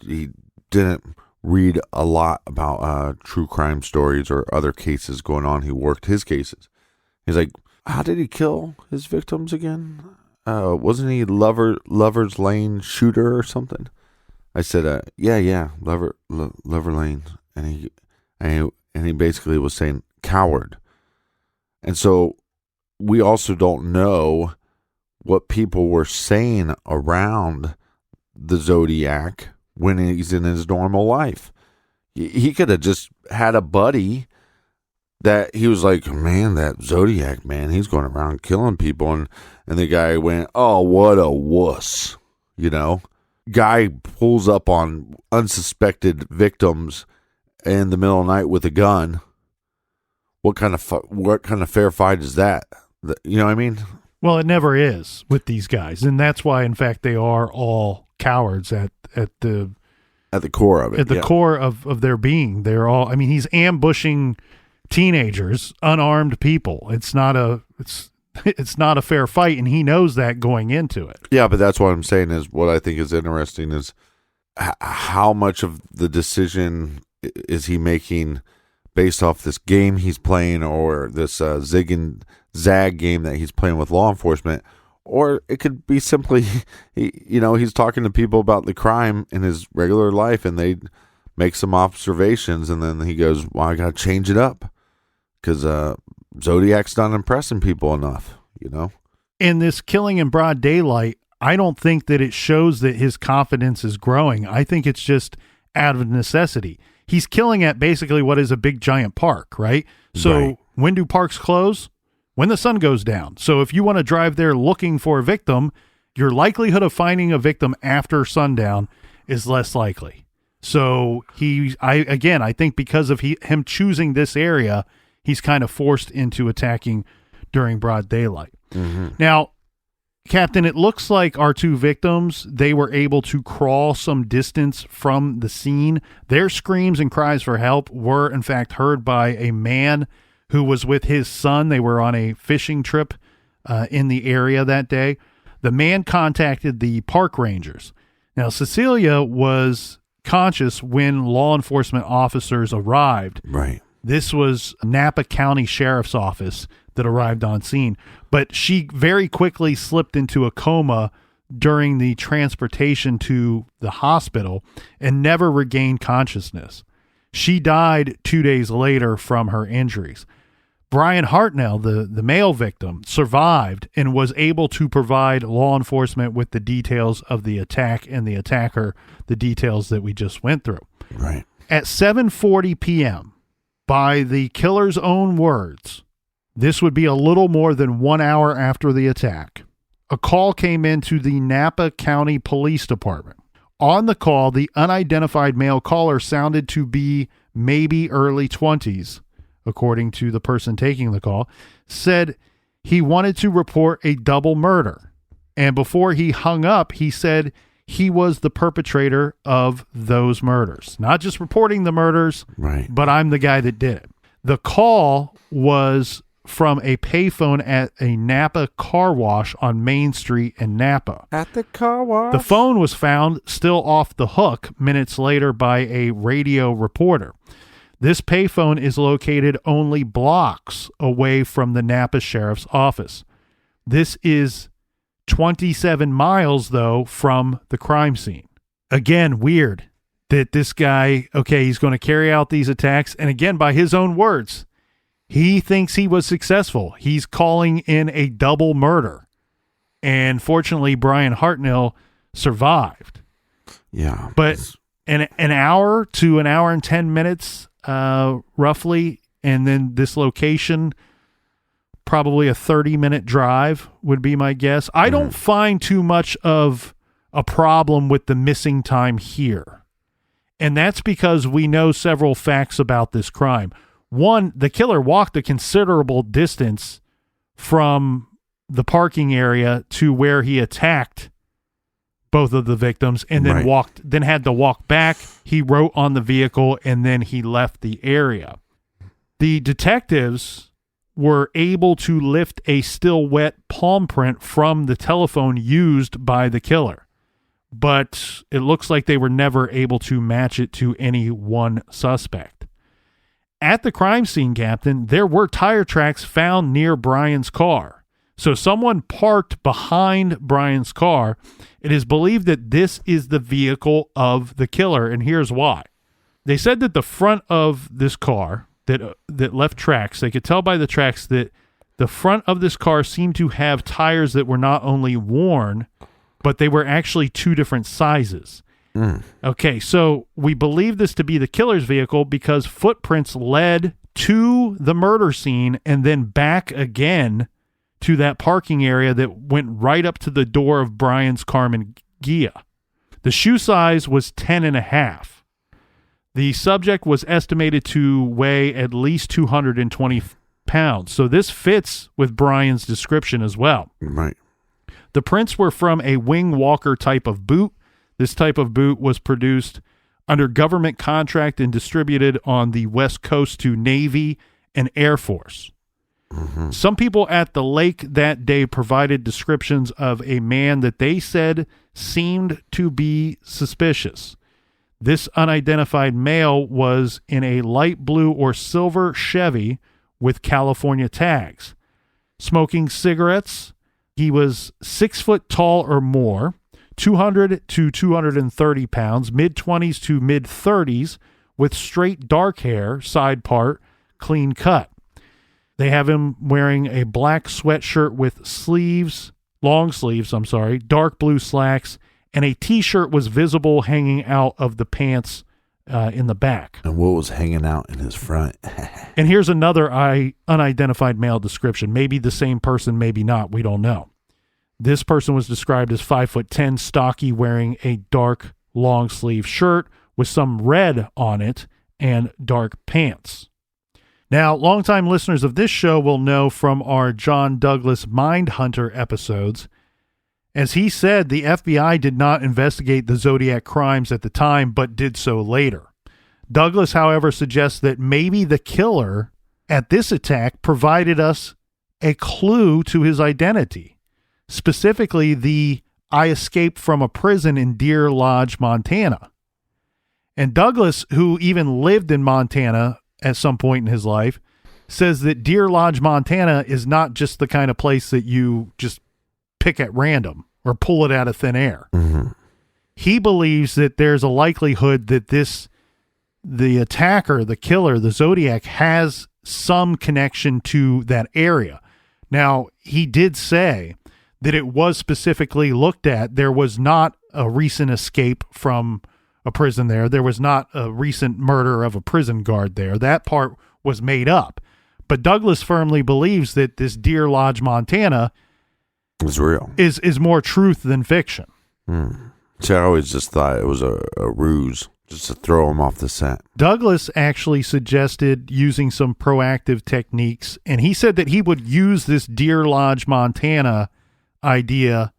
didn't read a lot about true crime stories or other cases going on. He worked his cases. He's like, how did he kill his victims again? Wasn't he Lover's Lane shooter or something? I said, yeah, Lover Lane. And he basically was saying coward. And so we also don't know what people were saying around the Zodiac when he's in his normal life. He could have just had a buddy that he was like, man, that Zodiac, man, he's going around killing people. And the guy went, oh, what a wuss. Guy pulls up on unsuspected victims in the middle of the night with a gun. What kind of fair fight is that? You know what I mean? Well, it never is with these guys. And that's why, in fact, they are all cowards at the core of it. At the core of their being. They're all, I mean, he's ambushing teenagers, unarmed people. It's not a fair fight, and he knows that going into it. Yeah, but that's what I'm saying is what I think is interesting is how much of the decision is he making based off this game he's playing or this zig and zag game that he's playing with law enforcement. Or it could be simply, he's talking to people about the crime in his regular life and they make some observations and then he goes, well, I got to change it up because Zodiac's not impressing people enough, In this killing in broad daylight, I don't think that it shows that his confidence is growing. I think it's just out of necessity. He's killing at basically what is a big giant park, right? So Right. When do parks close? When the sun goes down. So if you want to drive there looking for a victim, your likelihood of finding a victim after sundown is less likely. So I think because of him choosing this area, he's kind of forced into attacking during broad daylight. Mm-hmm. Now, Captain, it looks like our two victims, they were able to crawl some distance from the scene. Their screams and cries for help were, in fact, heard by a man who was with his son. They were on a fishing trip in the area that day. The man contacted the park rangers. Now, Cecilia was conscious when law enforcement officers arrived. Right. This was Napa County Sheriff's Office that arrived on scene, but she very quickly slipped into a coma during the transportation to the hospital and never regained consciousness. She died 2 days later from her injuries. Brian Hartnell, the male victim, survived and was able to provide law enforcement with the details of the attack and the attacker, the details that we just went through. Right. At 7:40 p.m., by the killer's own words, this would be a little more than 1 hour after the attack. A call came into the Napa County Police Department. On the call, the unidentified male caller sounded to be maybe early 20s, according to the person taking the call, said he wanted to report a double murder. And before he hung up, he said he was the perpetrator of those murders. Not just reporting the murders, Right. but I'm the guy that did it. The call was from a payphone at a Napa car wash on Main Street in Napa. At the car wash? The phone was found still off the hook minutes later by a radio reporter. This payphone is located only blocks away from the Napa Sheriff's Office. This is 27 miles, though, from the crime scene. Again, weird that this guy, okay, he's going to carry out these attacks. And again, by his own words, he thinks he was successful. He's calling in a double murder. And fortunately, Brian Hartnell survived. Yeah. But an hour to an hour and 10 minutes, roughly, and then this location, probably a 30-minute drive would be my guess. I don't find too much of a problem with the missing time here. And that's because we know several facts about this crime. One, the killer walked a considerable distance from the parking area to where he attacked both of the victims and then had to walk back. He wrote on the vehicle and then he left the area. The detectives were able to lift a still wet palm print from the telephone used by the killer, but it looks like they were never able to match it to any one suspect. At the crime scene, Captain, there were tire tracks found near Brian's car. So someone parked behind Brian's car. It is believed that this is the vehicle of the killer, and here's why. They said that the front of this car that left tracks, they could tell by the tracks that the front of this car seemed to have tires that were not only worn, but they were actually two different sizes. Okay, so we believe this to be the killer's vehicle because footprints led to the murder scene and then back again to that parking area that went right up to the door of Brian's Carmen Gia. The shoe size was 10.5. The subject was estimated to weigh at least 220 pounds. So this fits with Brian's description as well. Right. The prints were from a wing walker type of boot. This type of boot was produced under government contract and distributed on the West Coast to Navy and Air Force. Some people at the lake that day provided descriptions of a man that they said seemed to be suspicious. This unidentified male was in a light blue or silver Chevy with California tags, smoking cigarettes. He was 6 foot tall or more, 200 to 230 pounds, mid-20s to mid-30s, with straight dark hair, side part, clean cut. They have him wearing a black sweatshirt with long sleeves, dark blue slacks, and a T-shirt was visible hanging out of the pants in the back. And what was hanging out in his front? And here's another unidentified male description. Maybe the same person, maybe not. We don't know. This person was described as 5'10", stocky, wearing a dark long sleeve shirt with some red on it and dark pants. Now, longtime listeners of this show will know from our John Douglas Mindhunter episodes, as he said, the FBI did not investigate the Zodiac crimes at the time, but did so later. Douglas, however, suggests that maybe the killer at this attack provided us a clue to his identity. Specifically, I escaped from a prison in Deer Lodge, Montana. And Douglas, who even lived in Montana at some point in his life, says that Deer Lodge, Montana is not just the kind of place that you just pick at random or pull it out of thin air. He believes that there's a likelihood that the attacker, the killer, the Zodiac, has some connection to that area. Now, he did say that it was specifically looked at. There was not a recent escape from a prison there. There was not a recent murder of a prison guard there. That part was made up. But Douglas firmly believes that this Deer Lodge, Montana is real. Is more truth than fiction. See, I always just thought it was a ruse just to throw him off the set. Douglas actually suggested using some proactive techniques, and he said that he would use this Deer Lodge, Montana idea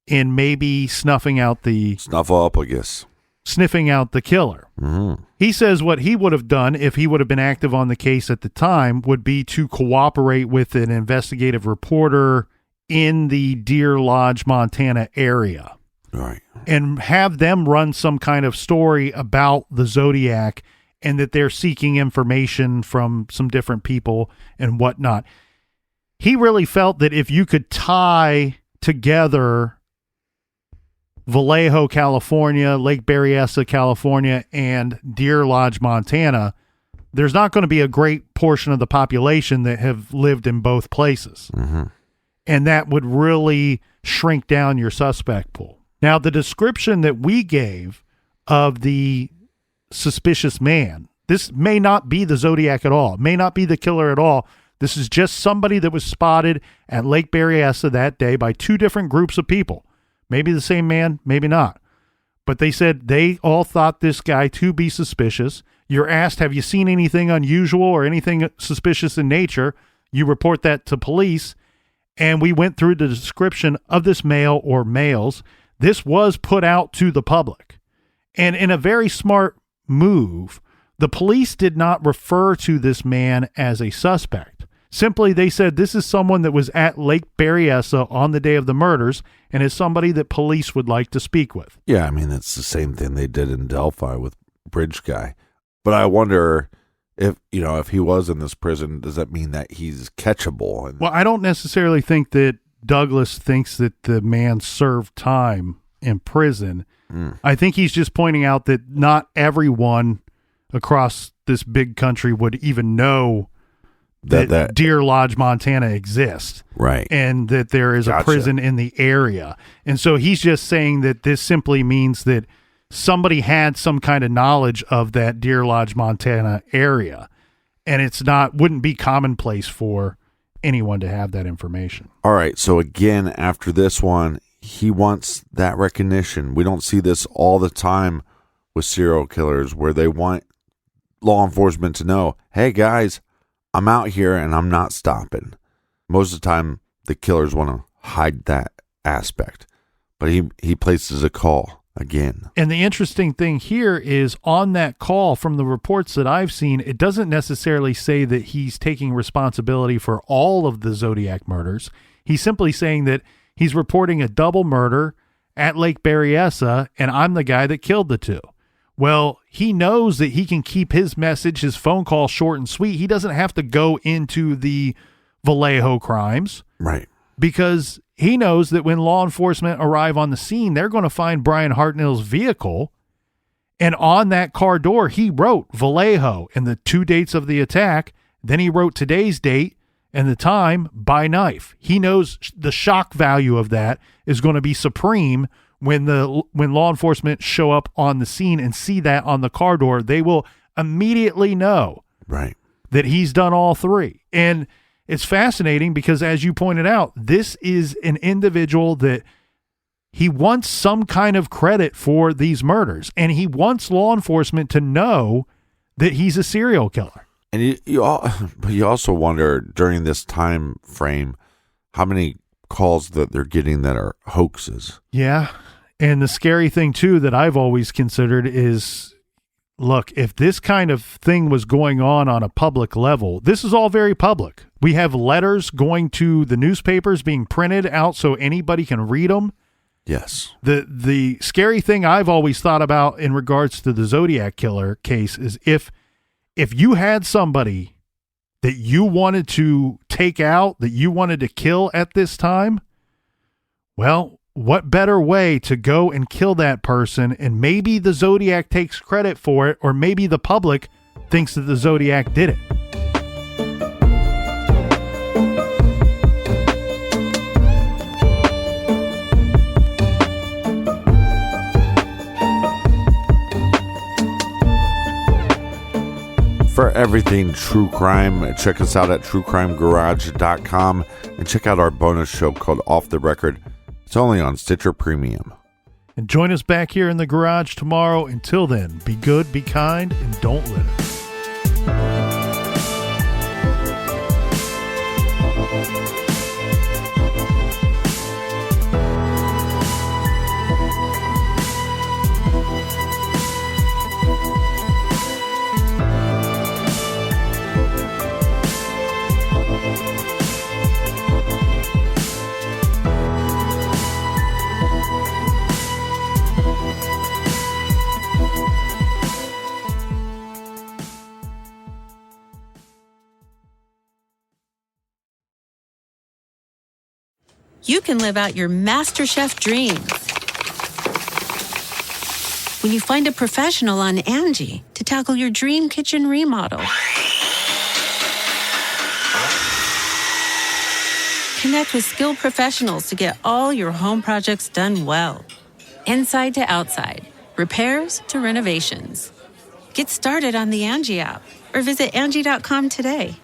in maybe snuffing out the... Snuffleupagus. sniffing out the killer. Mm-hmm. He says what he would have done if he would have been active on the case at the time would be to cooperate with an investigative reporter in the Deer Lodge, Montana area. Right. And have them run some kind of story about the Zodiac and that they're seeking information from some different people and whatnot. He really felt that if you could tie together Vallejo, California, Lake Berryessa, California, and Deer Lodge, Montana, there's not going to be a great portion of the population that have lived in both places. Mm-hmm. And that would really shrink down your suspect pool. Now, the description that we gave of the suspicious man, this may not be the Zodiac at all. It may not be the killer at all. This is just somebody that was spotted at Lake Berryessa that day by two different groups of people. Maybe the same man, maybe not. But they said they all thought this guy to be suspicious. You're asked, have you seen anything unusual or anything suspicious in nature? You report that to police. And we went through the description of this male or males. This was put out to the public. And in a very smart move, the police did not refer to this man as a suspect. Simply, they said this is someone that was at Lake Berryessa on the day of the murders and is somebody that police would like to speak with. Yeah, I mean, it's the same thing they did in Delphi with Bridge Guy. But I wonder if he was in this prison, does that mean that he's catchable? Well, I don't necessarily think that Douglas thinks that the man served time in prison. I think he's just pointing out that not everyone across this big country would even know that Deer Lodge, Montana exists. Right. And that there is a prison in the area. And so he's just saying that this simply means that somebody had some kind of knowledge of that Deer Lodge, Montana area. And wouldn't be commonplace for anyone to have that information. All right. So again, after this one, he wants that recognition. We don't see this all the time with serial killers where they want law enforcement to know, hey guys, I'm out here and I'm not stopping. Most of the time, the killers want to hide that aspect. But he places a call again. And the interesting thing here is on that call, from the reports that I've seen, it doesn't necessarily say that he's taking responsibility for all of the Zodiac murders. He's simply saying that he's reporting a double murder at Lake Berryessa, and I'm the guy that killed the two. Well, he knows that he can keep his message, his phone call, short and sweet. He doesn't have to go into the Vallejo crimes. Right. Because he knows that when law enforcement arrive on the scene, they're going to find Brian Hartnell's vehicle. And on that car door, he wrote Vallejo and the 2 dates of the attack. Then he wrote today's date and the time by knife. He knows the shock value of that is going to be supreme. When law enforcement show up on the scene and see that on the car door, they will immediately know that he's done all three. And it's fascinating because, as you pointed out, this is an individual that he wants some kind of credit for these murders, and he wants law enforcement to know that he's a serial killer. And you also wonder during this time frame how many calls that they're getting that are hoaxes. Yeah. And the scary thing, too, that I've always considered is, look, if this kind of thing was going on a public level, this is all very public. We have letters going to the newspapers being printed out so anybody can read them. Yes. The scary thing I've always thought about in regards to the Zodiac killer case is if you had somebody that you wanted to take out, that you wanted to kill at this time, well, what better way to go and kill that person? And maybe the Zodiac takes credit for it, or maybe the public thinks that the Zodiac did it. For everything true crime, check us out at truecrimegarage.com and check out our bonus show called Off the Record. It's only on Stitcher Premium. And join us back here in the garage tomorrow. Until then, be good, be kind, and don't litter. you can live out your MasterChef dreams when you find a professional on Angie to tackle your dream kitchen remodel. Connect with skilled professionals to get all your home projects done well. Inside to outside, repairs to renovations. Get started on the Angie app or visit Angie.com today.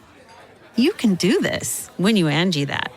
You can do this when you Angie that.